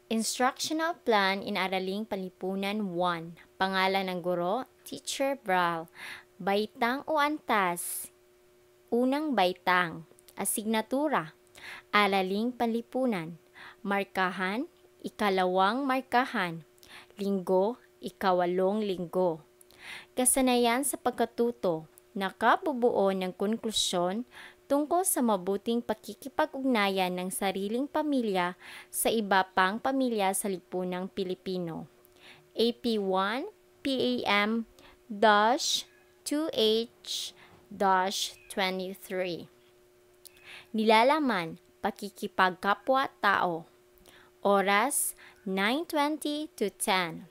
Instructional Plan in Araling Panlipunan 1. Pangalan ng guro, Teacher Bral. Baitang o antas. Unang baitang. Asignatura, Araling Panlipunan. Markahan, ikalawang markahan. Linggo, ikawalong linggo. Kasanayan sa pagkatuto, nakabubuo ng konklusyon tungkol sa mabuting pakikipag-ugnayan ng sariling pamilya sa iba pang pamilya sa lipunang Pilipino. AP1 PAM-2H-23. Nilalaman, pakikipagkapwa-tao. Oras, 9:20 to 10.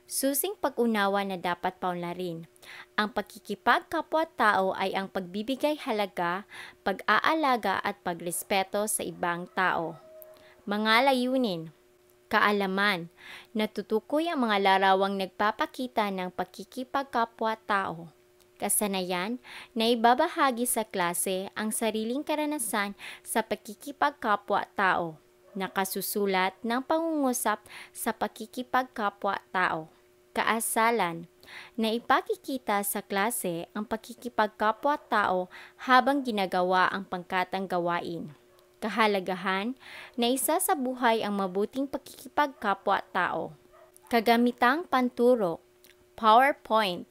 Susing pag-unawa na dapat paunlarin. Ang pakikipagkapwa-tao ay ang pagbibigay halaga, pag-aalaga at pagrespeto sa ibang tao. Mga layunin. Kaalaman. Natutukoy ang mga larawang nagpapakita ng pakikipagkapwa-tao. Kasanayan na ibabahagi sa klase ang sariling karanasan sa pakikipagkapwa-tao. Nakasusulat ng pangungusap sa pakikipagkapwa-tao. Kaasalan na ipakikita sa klase ang pakikipagkapwa-tao habang ginagawa ang pangkatang gawain. Kahalagahan na isa sa buhay ang mabuting pakikipagkapwa-tao. Kagamitang panturo, PowerPoint,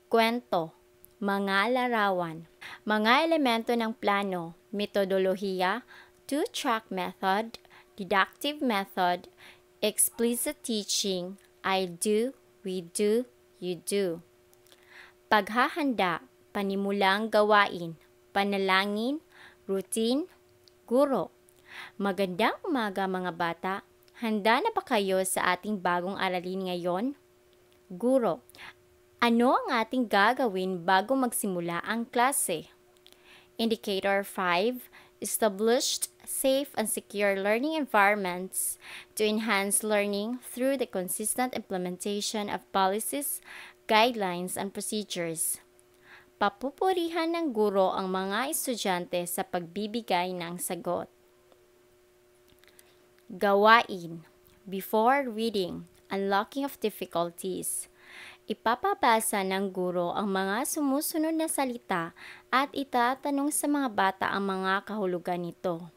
kwento, mga larawan, mga elemento ng plano, metodolohiya, two-track method, deductive method, explicit teaching, I do, we do, you do. Paghahanda, panimulang gawain, panalangin, routine, guro. Magandang umaga mga bata. Handa na ba kayo sa ating bagong aralin ngayon? Guro, ano ang ating gagawin bago magsimula ang klase? Indicator 5, established safe and secure learning environments to enhance learning through the consistent implementation of policies, guidelines, and procedures. Papupurihan ng guro ang mga estudyante sa pagbibigay ng sagot. Gawain. Before reading, unlocking of difficulties. Ipapabasa ng guro ang mga sumusunod na salita at itatanong sa mga bata ang mga kahulugan nito.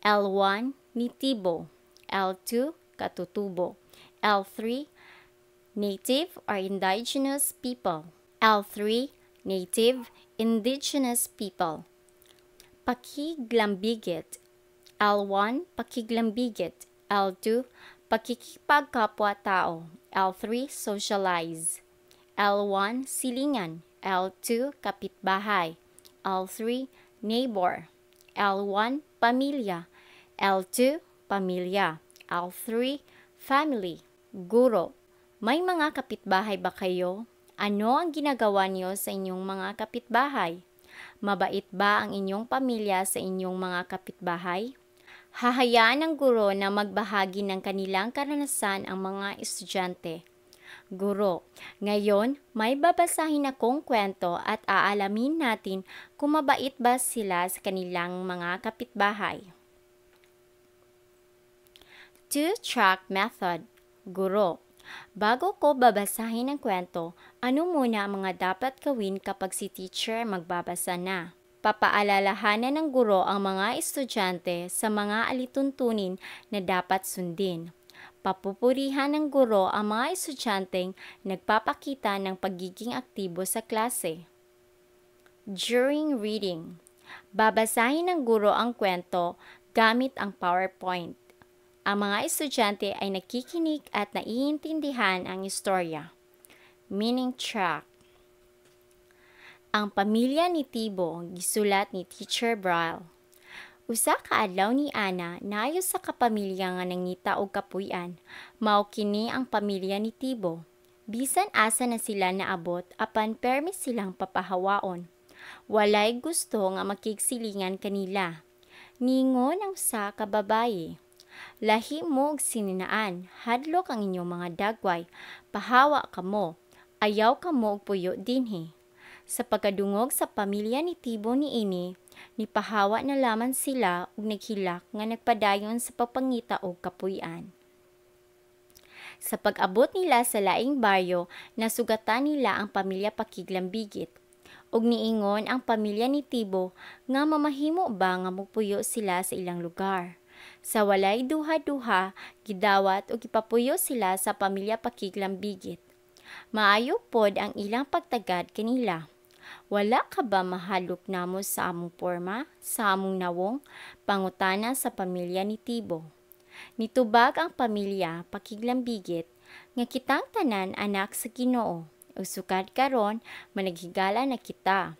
L1, nitibo. L2, katutubo. L3, native or indigenous people. L3, native, indigenous people. Pakiglambigit. L1, pakiglambigit. L2, pakikipagkapwa-tao. L3, socialize. L1, silingan. L2, kapitbahay. L3, neighbor. L1, pamilya. L2, pamilya. L3, family. Guro, may mga kapitbahay ba kayo? Ano ang ginagawa niyo sa inyong mga kapitbahay? Mabait ba ang inyong pamilya sa inyong mga kapitbahay? Hahayaan ng guro na magbahagi ng kanilang karanasan ang mga estudyante. Guro, ngayon may babasahin akong kwento at aalamin natin kung mabait ba sila sa kanilang mga kapitbahay. Two-track method. Guro, bago ko babasahin ang kwento, ano muna ang mga dapat gawin kapag si teacher magbabasa na? Papaalalahanan ng guro ang mga estudyante sa mga alituntunin na dapat sundin. Papupurihan ng guro ang mga estudyanteng nagpapakita ng pagiging aktibo sa klase. During reading, babasahin ng guro ang kwento gamit ang PowerPoint. Ang mga estudyante ay nakikinig at naiintindihan ang istorya. Meaning track. Ang pamilya ni Tibo, gisulat ni Teacher Bral. Usa ka adlaw ni Ana, naayo sa kapamilya nga nangita og kapuy-an. Mao kini ang pamilya ni Tibo. Bisan asa na sila naabot, apan permis silang papahawaon. Walay gusto nga makigsilingan kanila. Ningon ang usa ka babaye. Lahi mo og sininaan, hadlok ang inyong mga dagway, pahawa kamo, ayaw kamo og puyo dinhi. Sa pagkadungog sa pamilya ni Tibo niini, nipahawa na laman sila ug naghilak nga nagpadayon sa papangita og kapuy-an. Sa pag-abot nila sa laing baryo, nasugatan nila ang pamilya Pakiglambigit. Ug niingon ang pamilya ni Tibo nga mamahimo ba nga mupuyo sila sa ilang lugar. Sa walay duha-duha, gidawat ug ipapuyo sila sa pamilya Pakiglambigit. Maayo pod ang ilang pagtagad kanila. Wala ka ba mahalok namo sa among porma, sa among nawong, pangutana sa pamilya ni Tibo. Nitubag ang pamilya Pakiglambigit nga kitang tanan anak sa Ginoo, ug sukad karon managhigala na kita.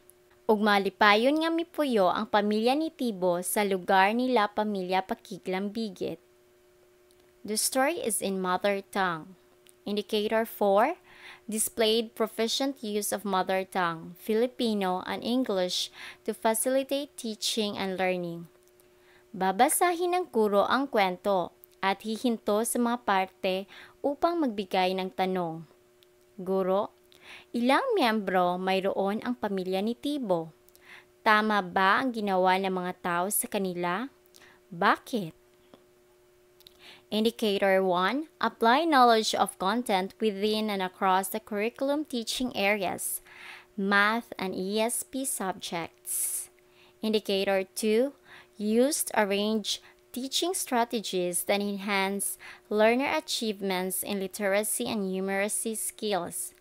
Ug malipayon nga mipuyo ang pamilya ni Tibo sa lugar nila pamilya Pakiglambigit. The story is in mother tongue. Indicator 4. Displayed proficient use of mother tongue, Filipino and English to facilitate teaching and learning. Babasahin ng guro ang kwento at hihinto sa mga parte upang magbigay ng tanong. Guro, ilang miyembro mayroon ang pamilya ni Tibo? Tama ba ang ginawa ng mga tao sa kanila? Bakit? Indicator 1. Apply knowledge of content within and across the curriculum teaching areas, math and ESP subjects. Indicator 2. Used arrange teaching strategies that enhance learner achievements in literacy and numeracy skills.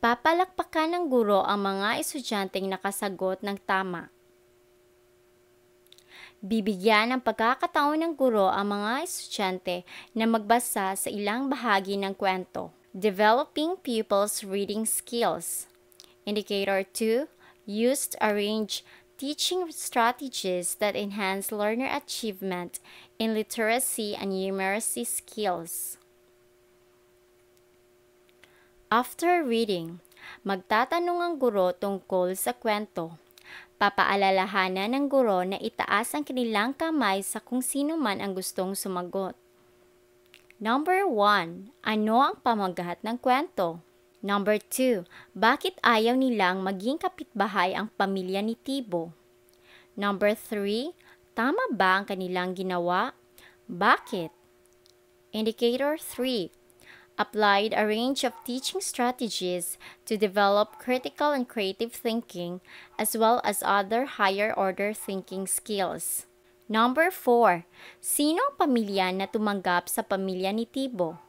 Papalakpakan ng guro ang mga estudyanteng nakasagot ng tama. Bibigyan ng pagkakataon ng guro ang mga estudyante na magbasa sa ilang bahagi ng kwento. Developing pupils' reading skills. Indicator 2. Used arrange teaching strategies that enhance learner achievement in literacy and numeracy skills. After reading, magtatanong ang guro tungkol sa kwento. Papaalalahanan ng guro na itaas ang kanilang kamay sa kung sino man ang gustong sumagot. Number 1. Ano ang pamagat ng kwento? Number 2. Bakit ayaw nilang maging kapitbahay ang pamilya ni Tibo? Number 3. Tama ba ang kanilang ginawa? Bakit? Indicator 3. Applied a range of teaching strategies to develop critical and creative thinking as well as other higher-order thinking skills. Number 4. Sino ang pamilya na tumanggap sa pamilya ni Tibo?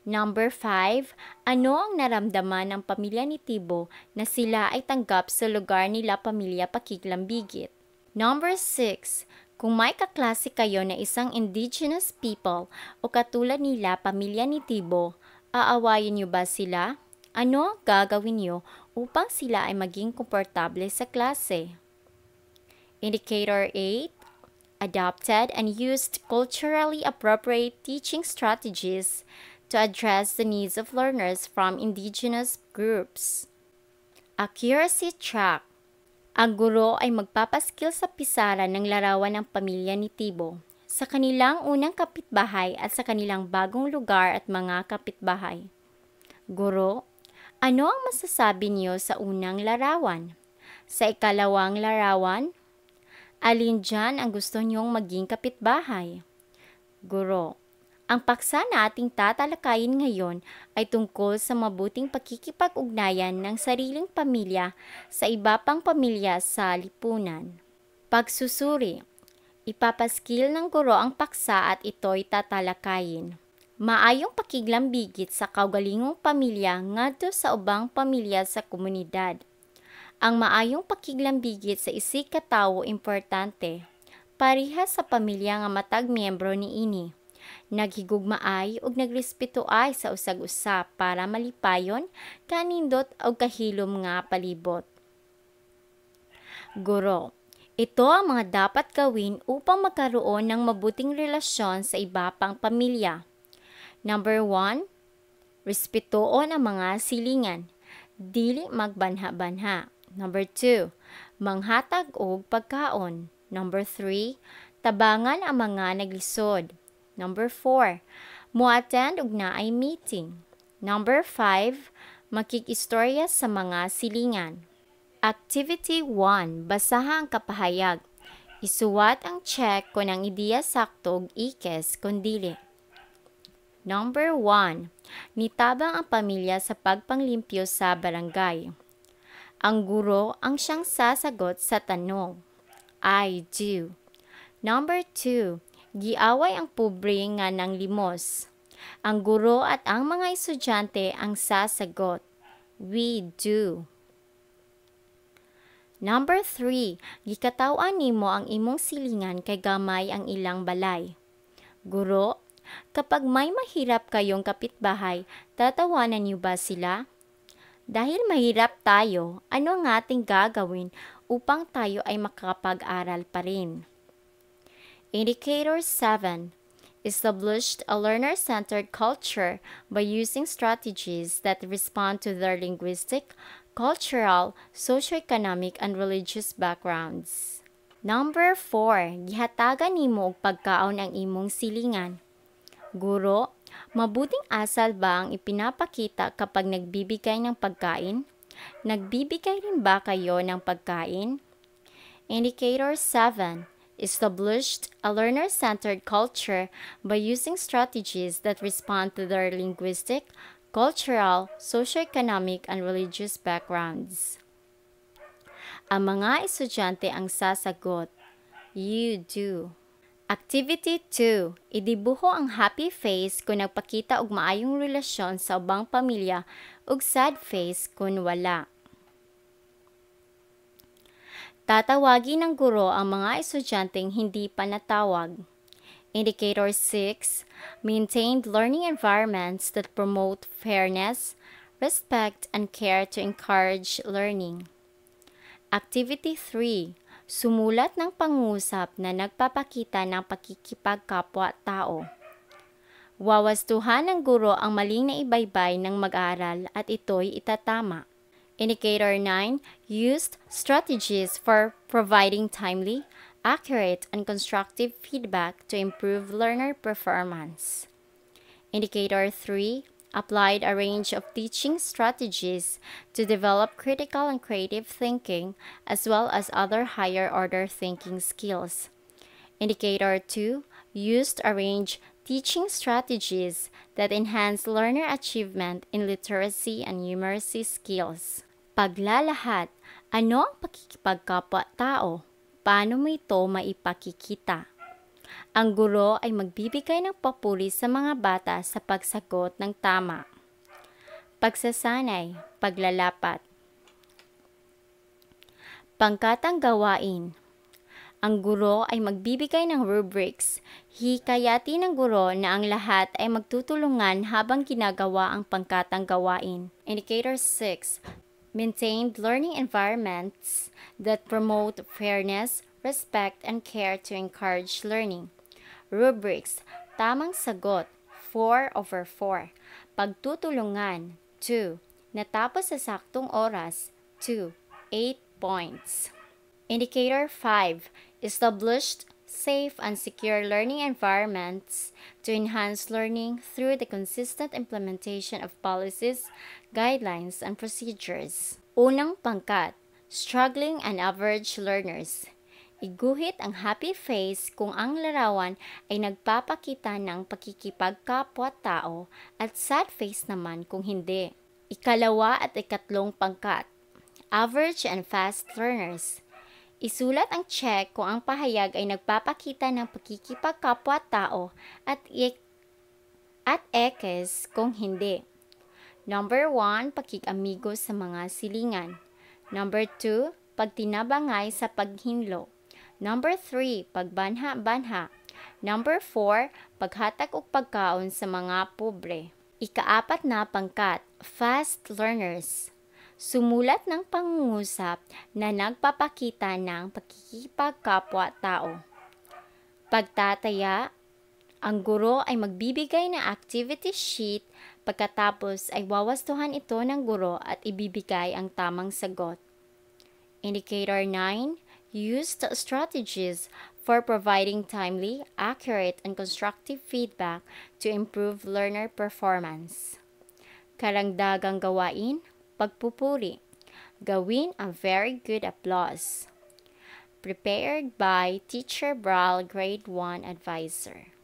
Number 5. Ano ang naramdaman ng pamilya ni Tibo na sila ay tanggap sa lugar nila pamilya Pakiglambigit? Number 6. Kung may kaklase kayo na isang indigenous people o katulad nila pamilya ni Tibo, aawayin niyo ba sila? Ano ang gagawin niyo upang sila ay maging komportable sa klase? Indicator 8. Adopted and used culturally appropriate teaching strategies to address the needs of learners from indigenous groups. Accuracy track. Ang guro ay magpapaskil sa pisaran ng larawan ng pamilya ni Tibo sa kanilang unang kapitbahay at sa kanilang bagong lugar at mga kapitbahay. Guro, ano ang masasabi niyo sa unang larawan? Sa ikalawang larawan? Alin dyan ang gusto niyong maging kapitbahay? Guro, ang paksa na ating tatalakayin ngayon ay tungkol sa mabuting pakikipag-ugnayan ng sariling pamilya sa iba pang pamilya sa lipunan. Pagsusuri. Ipapaskil ng guro ang paksa at ito'y tatalakayin. Maayong pakiglambigit sa kaugalingong pamilya ngadto sa ubang pamilya sa komunidad. Ang maayong pakiglambigit sa isig katawo importante. Parihas sa pamilya nga matag miyembro niini. Naghigugmaay ug nagrespeto ay sa usag-usa para malipayon kanindot og kahilom nga palibot. Guro, ito ang mga dapat gawin upang magkaroon ng mabuting relasyon sa iba pang pamilya. Number 1, respetoon ang mga silingan, dili magbanha-banha. Number 2, manghatag og pagkaon. Number 3, tabangan ang mga naglisod. Number 4, mo-attend og naay meeting. Number 5, Makikistorya sa mga silingan. Activity 1. Basaha ang kapahayag. Isuwat ang check kung ang ideya sakto ug ikes kung dili. Number 1. Nitabang ang pamilya sa pagpanglimpyo sa barangay. Ang guro ang siyang sasagot sa tanong. I do. Number 2. Giaway ang pobre nga ng limos. Ang guro at ang mga estudyante ang sasagot. We do. Number 3. Gikataw-an nimo ang imong silingan kay gamay ang ilang balay. Guro, kapag may mahirap kayong kapitbahay, tatawanan niyo ba sila? Dahil mahirap tayo, ano ang ating gagawin upang tayo ay makapag-aral pa rin? Indicator 7. Established a learner-centered culture by using strategies that respond to their linguistic, cultural, socioeconomic, and religious backgrounds. Number 4. Gihatagan nimo og pagkaon ang imong silingan. Guro, mabuting asal ba ang ipinapakita kapag nagbibigay ng pagkain? Nagbibigay rin ba kayo ng pagkain? Indicator 7. Established a learner-centered culture by using strategies that respond to their linguistic, cultural, socioeconomic, and religious backgrounds. Ang mga estudyante ang sasagot, you do. Activity 2. Idibuho ang happy face kung nagpakita og maayong relasyon sa ubang pamilya ug sad face kung wala. Tatawagin ng guro ang mga estudyanteng hindi pa natawag. Indicator 6. Maintained learning environments that promote fairness, respect, and care to encourage learning. Activity 3. Sumulat ng pangungusap na nagpapakita ng pakikipagkapwa-tao. Wawastuhan ng guro ang maling na ibaybay ng mag-aaral at ito'y itatama. Indicator 9. Used strategies for providing timely, accurate, and constructive feedback to improve learner performance. Indicator 3. Applied a range of teaching strategies to develop critical and creative thinking as well as other higher-order thinking skills. Indicator 2. Used a range teaching strategies that enhance learner achievement in literacy and numeracy skills. Paglalahat, ano ang pakikipagkapwa-tao? Paano mo ito maipakikita? Ang guro ay magbibigay ng papuri sa mga bata sa pagsagot ng tama. Pagsasanay, paglalapat. Pangkatang gawain. Ang guro ay magbibigay ng rubrics. Hikayati ng guro na ang lahat ay magtutulungan habang ginagawa ang pangkatang gawain. Indicator 6. Maintained learning environments that promote fairness, respect, and care to encourage learning. Rubrics. Tamang sagot, 4/4. Pagtutulungan, 2. Natapos sa saktong oras, 2. 8 points. Indicator 5. Established safe and secure learning environments to enhance learning through the consistent implementation of policies, guidelines, and procedures. Unang pangkat, struggling and average learners. Iguhit ang happy face kung ang larawan ay nagpapakita ng pakikipagkapwa-tao at sad face naman kung hindi. Ikalawa at ikatlong pangkat, average and fast learners. Isulat ang check kung ang pahayag ay nagpapakita ng pakikipagkapwa-tao at ekes kung hindi. Number 1, pakikamigo sa mga silingan. Number 2, pagtinabangay sa paghinlo. Number 3, pagbanha-banha. Number 4, paghatag og pagkaon sa mga pobre. Ikaapat na pangkat, fast learners. Sumulat ng pangungusap na nagpapakita ng pakikipagkapwa-tao. Pagtataya, ang guro ay magbibigay ng activity sheet, pagkatapos ay wawastuhan ito ng guro at ibibigay ang tamang sagot. Indicator 9. Used strategies for providing timely, accurate, and constructive feedback to improve learner performance. Karagdagang gawain, pagpupuri. Gawin ang very good applause. Prepared by Teacher Bral, Grade 1 Advisor.